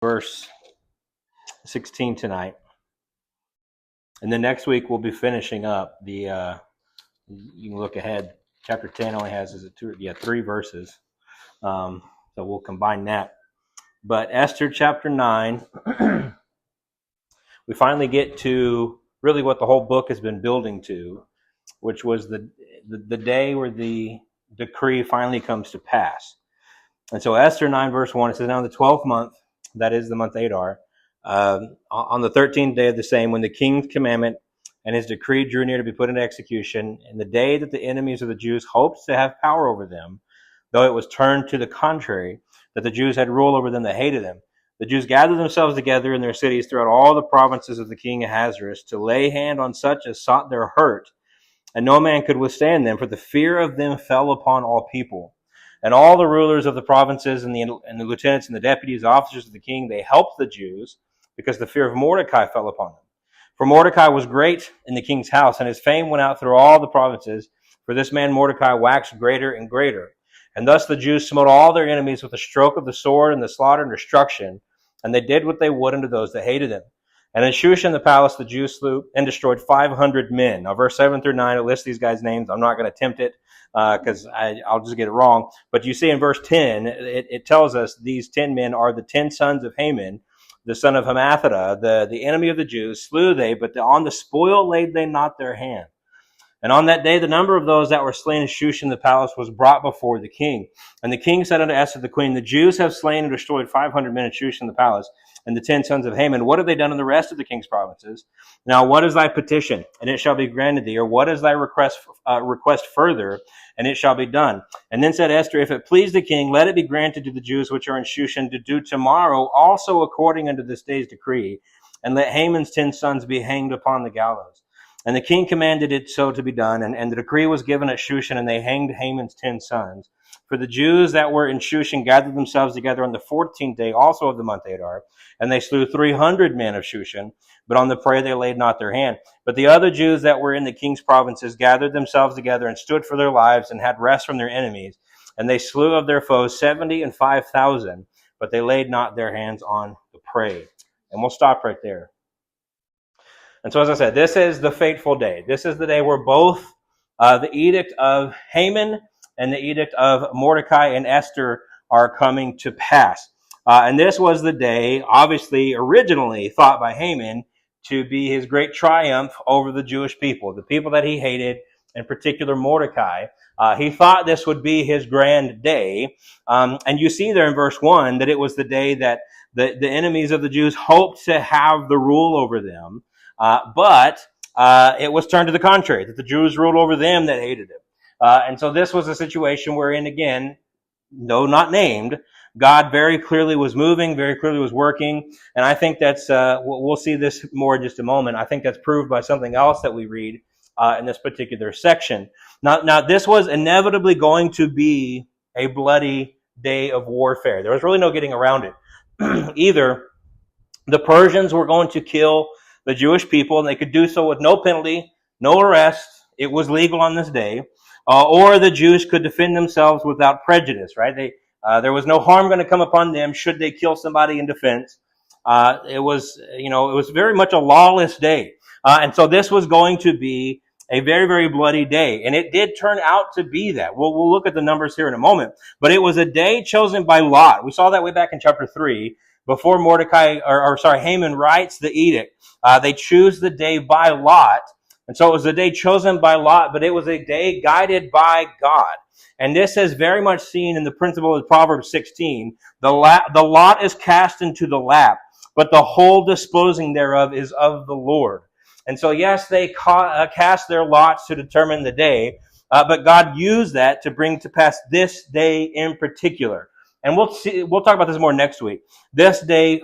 verse 16 tonight. And then next week we'll be finishing up the, you can look ahead, chapter 10 only has three verses. So we'll combine that. But Esther chapter 9, we finally get to really what the whole book has been building to, which was the day where the decree finally comes to pass. And so Esther 9 verse 1, it says, now in the 12th month, that is the month Adar, on the 13th day of the same, when the king's commandment and his decree drew near to be put into execution, in the day that the enemies of the Jews hoped to have power over them, though it was turned to the contrary, that the Jews had rule over them that hated them, the Jews gathered themselves together in their cities throughout all the provinces of the king Ahasuerus to lay hand on such as sought their hurt, and no man could withstand them, for the fear of them fell upon all people. And all the rulers of the provinces and the lieutenants and the deputies, officers of the king, they helped the Jews because the fear of Mordecai fell upon them. For Mordecai was great in the king's house, and his fame went out through all the provinces. For this man Mordecai waxed greater and greater. And thus the Jews smote all their enemies with the stroke of the sword and the slaughter and destruction, and they did what they would unto those that hated them. And in Shushan the palace the Jews slew and destroyed 500 men. Now verse 7 through 9, it lists these guys' names. I'm not going to attempt it because I'll just get it wrong. But you see in verse 10, it tells us these 10 men are the 10 sons of Haman, the son of Hammedatha, the enemy of the Jews. Slew they, but on the spoil laid they not their hand. And on that day, the number of those that were slain in Shushan the palace was brought before the king. And the king said unto Esther the queen, the Jews have slain and destroyed 500 men in Shushan the palace, and the 10 sons of Haman. What have they done in the rest of the king's provinces? Now, what is thy petition? And it shall be granted thee. Or what is thy request further? And it shall be done. And then said Esther, if it please the king, let it be granted to the Jews which are in Shushan to do tomorrow also according unto this day's decree, and let Haman's 10 sons be hanged upon the gallows. And the king commanded it so to be done, and the decree was given at Shushan, and they hanged Haman's 10 sons. For the Jews that were in Shushan gathered themselves together on the 14th day also of the month Adar, and they slew 300 men of Shushan, but on the prey they laid not their hand. But the other Jews that were in the king's provinces gathered themselves together and stood for their lives and had rest from their enemies. And they slew of their foes 70 and 5,000, but they laid not their hands on the prey. And we'll stop right there. And so, as I said, this is the fateful day. This is the day where both the edict of Haman and the edict of Mordecai and Esther are coming to pass. And this was the day, obviously, originally thought by Haman to be his great triumph over the Jewish people, the people that he hated, in particular Mordecai. He thought this would be his grand day. And you see there in verse 1 that it was the day that the enemies of the Jews hoped to have the rule over them. But it was turned to the contrary, that the Jews ruled over them that hated him. And so this was a situation wherein, again, though not named, God very clearly was moving, very clearly was working. And I think that's, we'll see this more in just a moment. I think that's proved by something else that we read in this particular section. Now, this was inevitably going to be a bloody day of warfare. There was really no getting around it. Either the Persians were going to kill the Jewish people, and they could do so with no penalty, no arrest. It was legal on this day. Or the Jews could defend themselves without prejudice, right? There was no harm going to come upon them should they kill somebody in defense. It was very much a lawless day. And so this was going to be a very, very bloody day. And it did turn out to be that. We'll look at the numbers here in a moment. But it was a day chosen by lot. We saw that way back in chapter 3. Before Haman writes the edict, they choose the day by lot. And so it was a day chosen by lot, but it was a day guided by God. And this is very much seen in the principle of Proverbs 16. The lot is cast into the lap, but the whole disposing thereof is of the Lord. And so, yes, they cast their lots to determine the day, but God used that to bring to pass this day in particular. And we'll talk about this more next week. This day,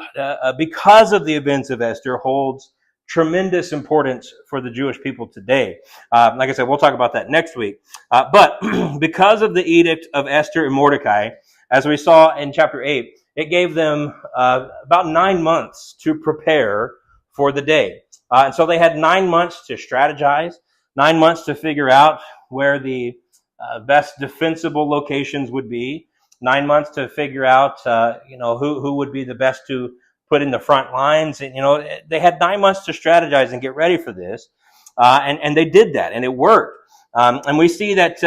because of the events of Esther, holds tremendous importance for the Jewish people today. Like I said, we'll talk about that next week. But because of the edict of Esther and Mordecai, as we saw in chapter 8, it gave them about 9 months to prepare for the day. And so they had 9 months to strategize, 9 months to figure out where the best defensible locations would be, 9 months to figure out, who would be the best to put in the front lines. And, they had 9 months to strategize and get ready for this. And they did that, and it worked. And we see that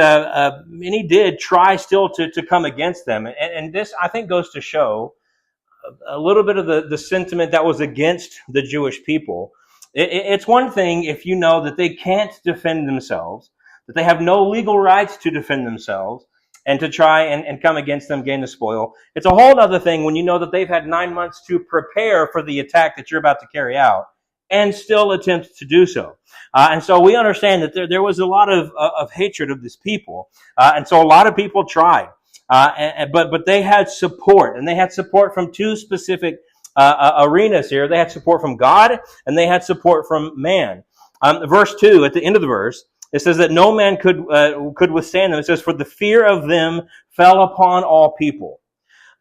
many did try still to come against them. And this, I think, goes to show a little bit of the sentiment that was against the Jewish people. It's one thing if you know that they can't defend themselves, that they have no legal rights to defend themselves, and to try and come against them, gain the spoil. It's a whole other thing when you know that they've had 9 months to prepare for the attack that you're about to carry out and still attempt to do so. And so we understand that there was a lot of hatred of this people. And so a lot of people tried. But they had support, and they had support from two specific arenas here. They had support from God, and they had support from man. Verse 2, at the end of the verse, it says that no man could withstand them. It says, for the fear of them fell upon all people.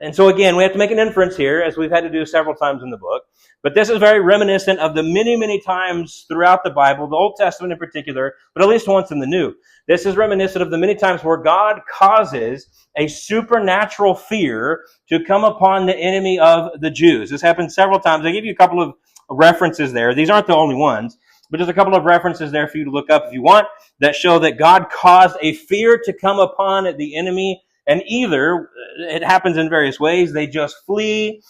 And so again, we have to make an inference here, as we've had to do several times in the book. But this is very reminiscent of the many, many times throughout the Bible, the Old Testament in particular, but at least once in the New. This is reminiscent of the many times where God causes a supernatural fear to come upon the enemy of the Jews. This happened several times. I give you a couple of references there. These aren't the only ones, but there's a couple of references there for you to look up if you want that show that God caused a fear to come upon the enemy. And either it happens in various ways. They just flee,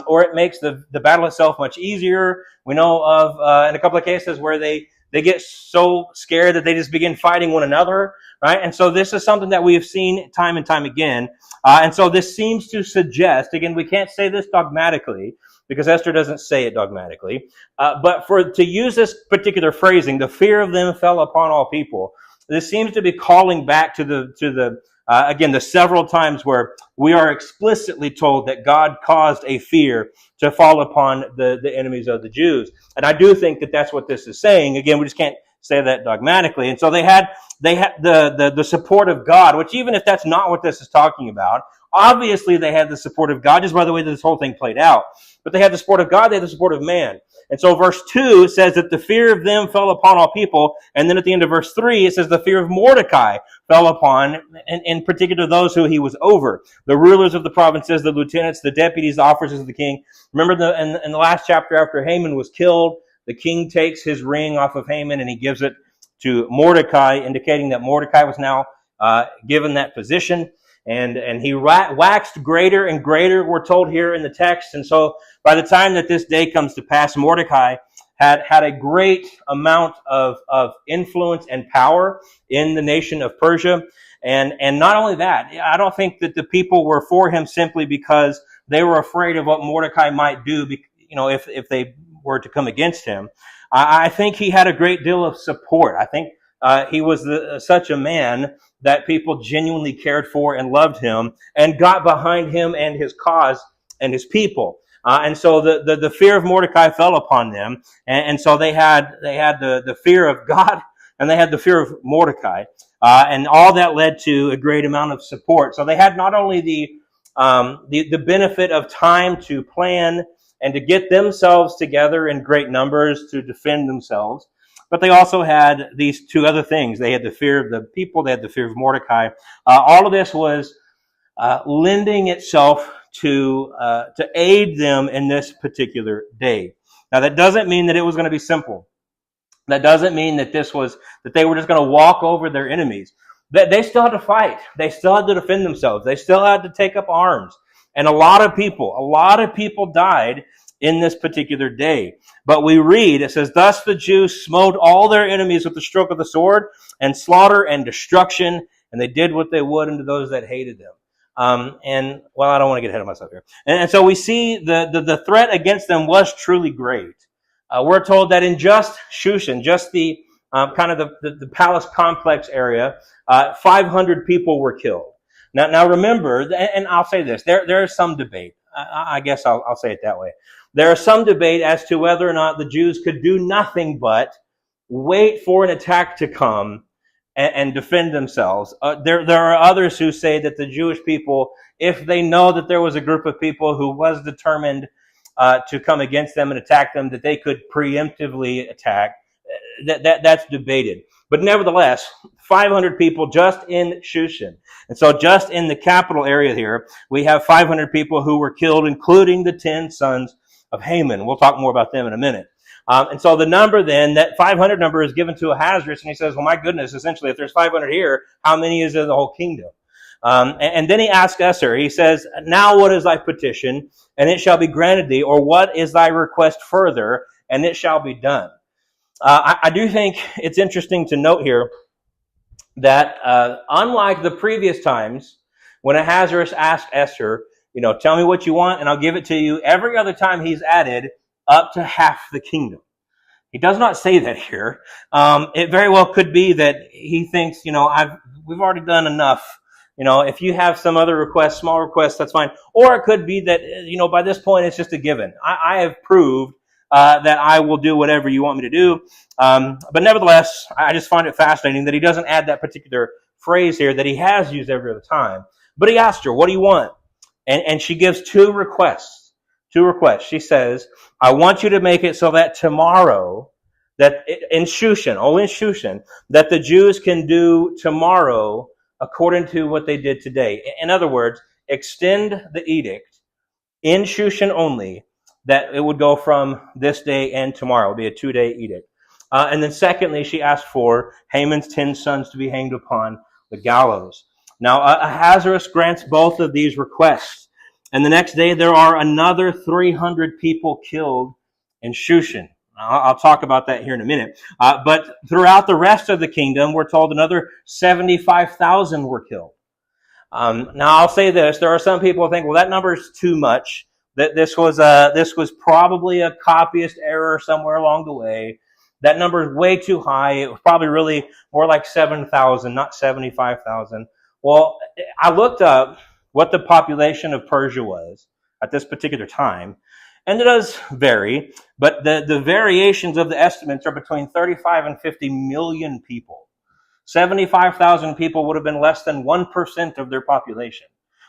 or it makes the battle itself much easier. We know of in a couple of cases where they get so scared that they just begin fighting one another, right? And so this is something that we have seen time and time again. And so this seems to suggest, again, we can't say this dogmatically because Esther doesn't say it dogmatically, but to use this particular phrasing, the fear of them fell upon all people. This seems to be calling back to the again, the several times where we are explicitly told that God caused a fear to fall upon the enemies of the Jews. And I do think that that's what this is saying. Again, we just can't say that dogmatically. And so they had the support of God, which even if that's not what this is talking about, obviously they had the support of God, just by the way that this whole thing played out. But they had the support of God, they had the support of man. And so verse 2 says that the fear of them fell upon all people. And then at the end of verse 3, it says the fear of Mordecai fell upon, in particular, those who he was over. The rulers of the provinces, the lieutenants, the deputies, the officers of the king. Remember in the last chapter after Haman was killed, the king takes his ring off of Haman and he gives it to Mordecai, indicating that Mordecai was now given that position. And he waxed greater and greater, we're told here in the text. And so by the time that this day comes to pass, Mordecai had a great amount of influence and power in the nation of Persia. And not only that, I don't think that the people were for him simply because they were afraid of what Mordecai might do, if they were to come against him. I think he had a great deal of support. I think he was such a man that people genuinely cared for and loved him and got behind him and his cause and his people. And so the fear of Mordecai fell upon them. And so they had the fear of God and they had the fear of Mordecai. And all that led to a great amount of support. So they had not only the benefit of time to plan and to get themselves together in great numbers to defend themselves, but they also had these two other things. They had the fear of the people. They had the fear of Mordecai. All of this was lending itself to aid them in this particular day. Now, that doesn't mean that it was going to be simple. That doesn't mean that they were just going to walk over their enemies. They still had to fight. They still had to defend themselves. They still had to take up arms. And a lot of people died in this particular day. But we read, it says, thus the Jews smote all their enemies with the stroke of the sword, and slaughter and destruction, and they did what they would unto those that hated them. I don't want to get ahead of myself here. And so we see the threat against them was truly great. We're told that in just Shushan, just the kind of the palace complex area, 500 people were killed. Now remember, and I'll say this, there is some debate. I guess I'll say it that way. There is some debate as to whether or not the Jews could do nothing but wait for an attack to come and defend themselves. There are others who say that the Jewish people, if they know that there was a group of people who was determined to come against them and attack them, that they could preemptively attack. That's debated. But nevertheless, 500 people just in Shushan. And so just in the capital area here, we have 500 people who were killed, including the 10 sons of Haman. We'll talk more about them in a minute. And so the number then, that 500 number is given to Ahasuerus, and he says, well, my goodness, essentially, if there's 500 here, how many is in the whole kingdom? And then he asks Esther, he says, now what is thy petition? And it shall be granted thee, or what is thy request further? And it shall be done. I do think it's interesting to note here that unlike the previous times, when Ahasuerus asked Esther, tell me what you want and I'll give it to you, every other time he's added up to half the kingdom. He does not say that here. It very well could be that he thinks, we've already done enough. If you have some other requests, small requests, that's fine. Or it could be that, by this point it's just a given. I have proved that I will do whatever you want me to do. But nevertheless, I just find it fascinating that he doesn't add that particular phrase here that he has used every other time. But he asked her, what do you want? And she gives two requests. She says, I want you to make it so that tomorrow, that in Shushan, that the Jews can do tomorrow according to what they did today. In other words, extend the edict in Shushan only, that it would go from this day and tomorrow. It would be a 2-day edict. And then secondly, she asked for Haman's 10 sons to be hanged upon the gallows. Now, Ahasuerus grants both of these requests. And the next day, there are another 300 people killed in Shushan. I'll talk about that here in a minute. But throughout the rest of the kingdom, we're told another 75,000 were killed. Now, I'll say this. There are some people who think, well, that number is too much. That this was probably a copyist error somewhere along the way. That number is way too high. It was probably really more like 7,000, not 75,000. Well, I looked up what the population of Persia was at this particular time, and it does vary, but the variations of the estimates are between 35 and 50 million people. 75,000 people would have been less than 1% of their population.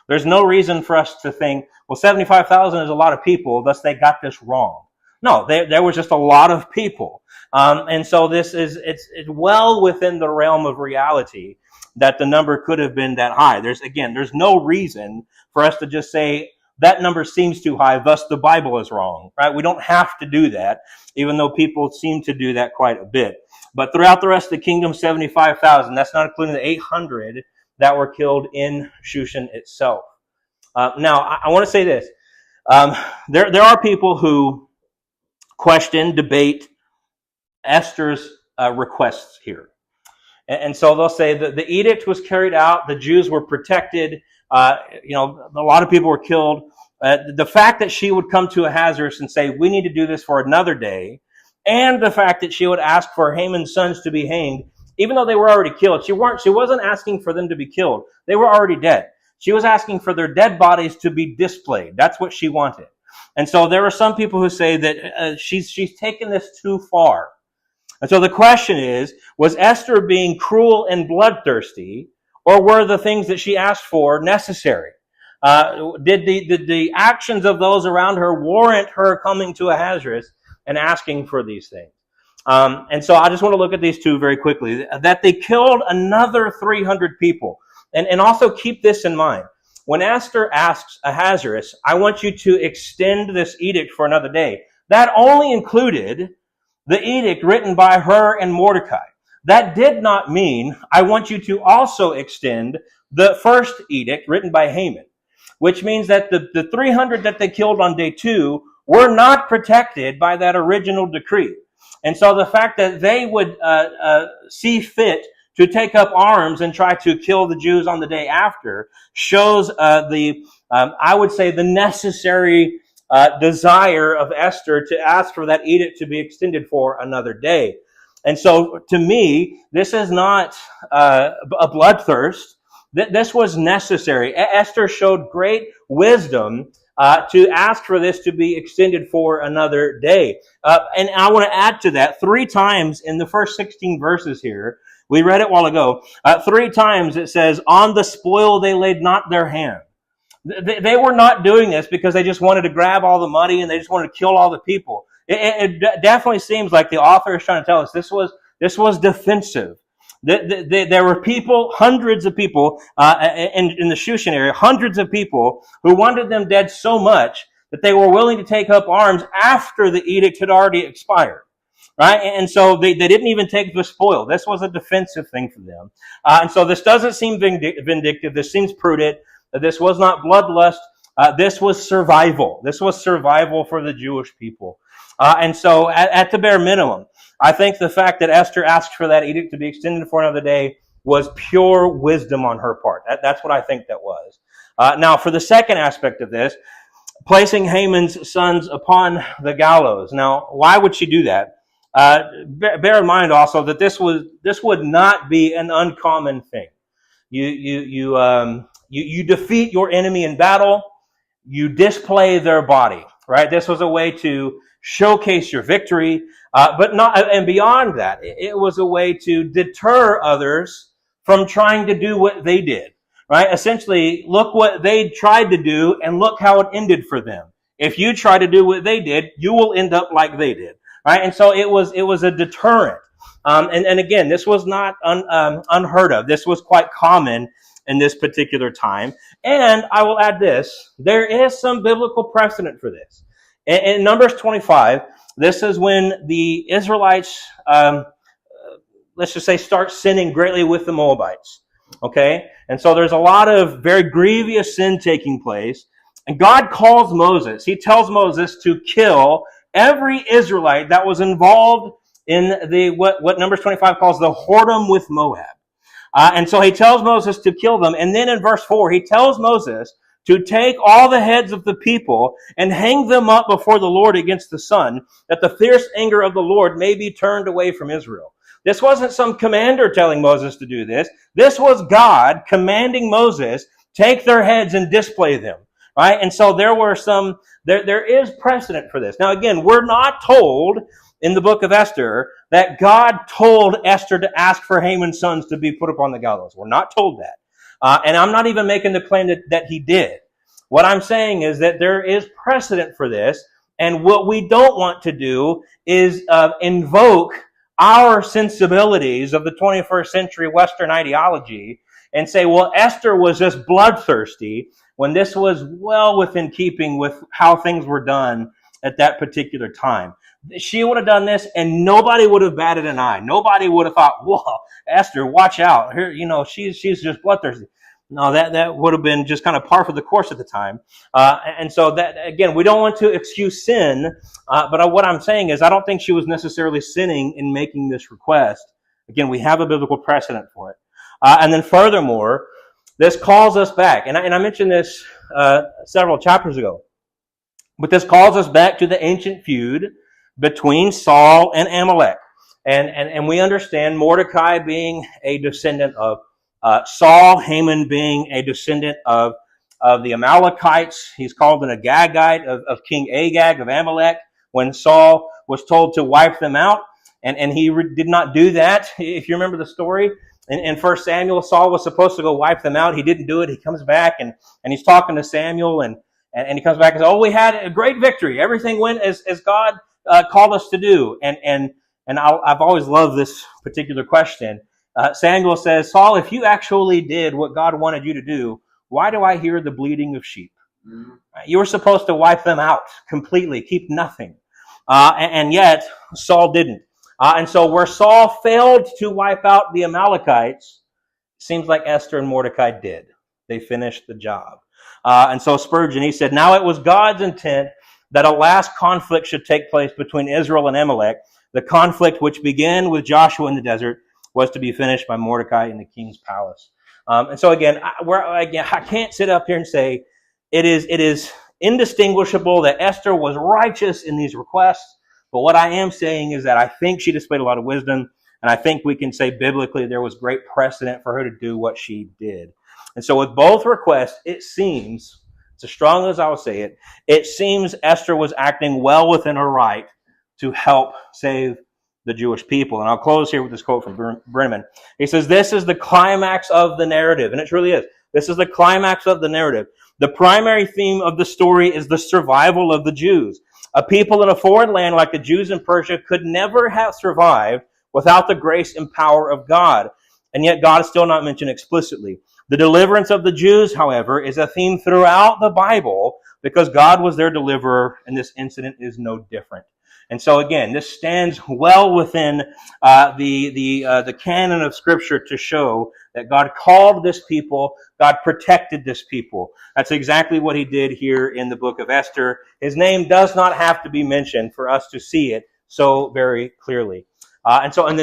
There's no reason for us to think, well, 75,000 is a lot of people, thus they got this wrong. No, there was just a lot of people. And so it's well within the realm of reality that the number could have been that high. There's no reason for us to just say that number seems too high, thus the Bible is wrong, right? We don't have to do that, even though people seem to do that quite a bit. But throughout the rest of the kingdom, 75,000. That's not including the 800 that were killed in Shushan itself. Now, I want to say this. There are people who question, debate Esther's requests here. And so they'll say that the edict was carried out, the Jews were protected, a lot of people were killed. The fact that she would come to Ahasuerus and say, we need to do this for another day, and the fact that she would ask for Haman's sons to be hanged, even though they were already killed, she wasn't asking for them to be killed. They were already dead. She was asking for their dead bodies to be displayed. That's what she wanted. And so there are some people who say that she's taken this too far. And so the question is, was Esther being cruel and bloodthirsty, or were the things that she asked for necessary? Did the actions of those around her warrant her coming to Ahasuerus and asking for these things? And so I just want to look at these two very quickly. That they killed another 300 people. And also keep this in mind. When Esther asks Ahasuerus, I want you to extend this edict for another day, that only included the edict written by her and Mordecai. That did not mean, I want you to also extend the first edict written by Haman, which means that the 300 that they killed on day 2 were not protected by that original decree. And so the fact that they would see fit to take up arms and try to kill the Jews on the day after shows I would say, the necessary desire of Esther to ask for that edict to be extended for another day. And so, to me, this is not a bloodthirst. This was necessary. Esther showed great wisdom to ask for this to be extended for another day. And I want to add to that, 3 times in the first 16 verses here, we read it a while ago, 3 times it says, on the spoil they laid not their hand. They were not doing this because they just wanted to grab all the money and they just wanted to kill all the people. It definitely seems like the author is trying to tell us this was defensive. There were people, hundreds of people in the Shushan area, hundreds of people who wanted them dead so much that they were willing to take up arms after the edict had already expired. Right? And so they didn't even take the spoil. This was a defensive thing for them. And so this doesn't seem vindictive. This seems prudent. This was not bloodlust. This was survival. This was survival for the Jewish people. And so at the bare minimum, I think the fact that Esther asked for that edict to be extended for another day was pure wisdom on her part. That's what I think that was. Now, for the second aspect of this, placing Haman's sons upon the gallows. Now, why would she do that? Bear in mind also that this would not be an uncommon thing. You defeat your enemy in battle. You display their body, right? This was a way to showcase your victory, but not, and beyond that, it was a way to deter others from trying to do what they did, right? Essentially, look what they tried to do and look how it ended for them. If you try to do what they did, you will end up like they did, right? And so it was a deterrent. And again, this was not unheard of. This was quite common in this particular time. And I will add this, there is some biblical precedent for this. In Numbers 25, this is when the Israelites, let's just say, start sinning greatly with the Moabites. Okay? And so there's a lot of very grievous sin taking place. And God calls Moses. He tells Moses to kill every Israelite that was involved in what Numbers 25 calls the whoredom with Moab. And so he tells Moses to kill them. And then in verse 4, he tells Moses to take all the heads of the people and hang them up before the Lord against the sun, that the fierce anger of the Lord may be turned away from Israel. This wasn't some commander telling Moses to do this. This was God commanding Moses, take their heads and display them. Right? And so there is precedent for this. Now again, we're not told in the book of Esther that God told Esther to ask for Haman's sons to be put upon the gallows. We're not told that. And I'm not even making the claim that he did. What I'm saying is that there is precedent for this, and what we don't want to do is invoke our sensibilities of the 21st century Western ideology and say, well, Esther was just bloodthirsty, when this was well within keeping with how things were done at that particular time. She would have done this and nobody would have batted an eye. Nobody would have thought, whoa, Esther, watch out. Here, she's just bloodthirsty. No, that would have been just kind of par for the course at the time. And so that, again, we don't want to excuse sin, but what I'm saying is I don't think she was necessarily sinning in making this request. Again, we have a biblical precedent for it. And then furthermore, this calls us back, and I mentioned this several chapters ago, but this calls us back to the ancient feud between Saul and Amalek. And we understand Mordecai being a descendant of Saul, Haman being a descendant of the Amalekites. He's called an Agagite of King Agag of Amalek when Saul was told to wipe them out, and he did not do that. If you remember the story, in 1 Samuel, Saul was supposed to go wipe them out. He didn't do it. He comes back and he's talking to Samuel and he comes back and says, oh, we had a great victory. Everything went as God called us to do. And I've always loved this particular question. Samuel says, Saul, if you actually did what God wanted you to do, why do I hear the bleating of sheep? Mm-hmm. You were supposed to wipe them out completely, keep nothing. And yet Saul didn't. And so where Saul failed to wipe out the Amalekites, seems like Esther and Mordecai did. They finished the job. And so Spurgeon, he said, now it was God's intent that a last conflict should take place between Israel and Amalek. The conflict which began with Joshua in the desert was to be finished by Mordecai in the king's palace. And so again, I can't sit up here and say it is indistinguishable that Esther was righteous in these requests. But what I am saying is that I think she displayed a lot of wisdom, and I think we can say biblically there was great precedent for her to do what she did. And so with both requests, it seems, as strong as I will say it, it seems Esther was acting well within her right to help save the Jewish people. And I'll close here with this quote from Brenneman. He says, this is the climax of the narrative, and it truly is. This is the climax of the narrative. The primary theme of the story is the survival of the Jews. A people in a foreign land like the Jews in Persia could never have survived without the grace and power of God. And yet God is still not mentioned explicitly. The deliverance of the Jews, however, is a theme throughout the Bible because God was their deliverer, and this incident is no different. And so again, this stands well within the canon of Scripture to show that God called this people, God protected this people. That's exactly what he did here in the book of Esther. His name does not have to be mentioned for us to see it so very clearly. And so in the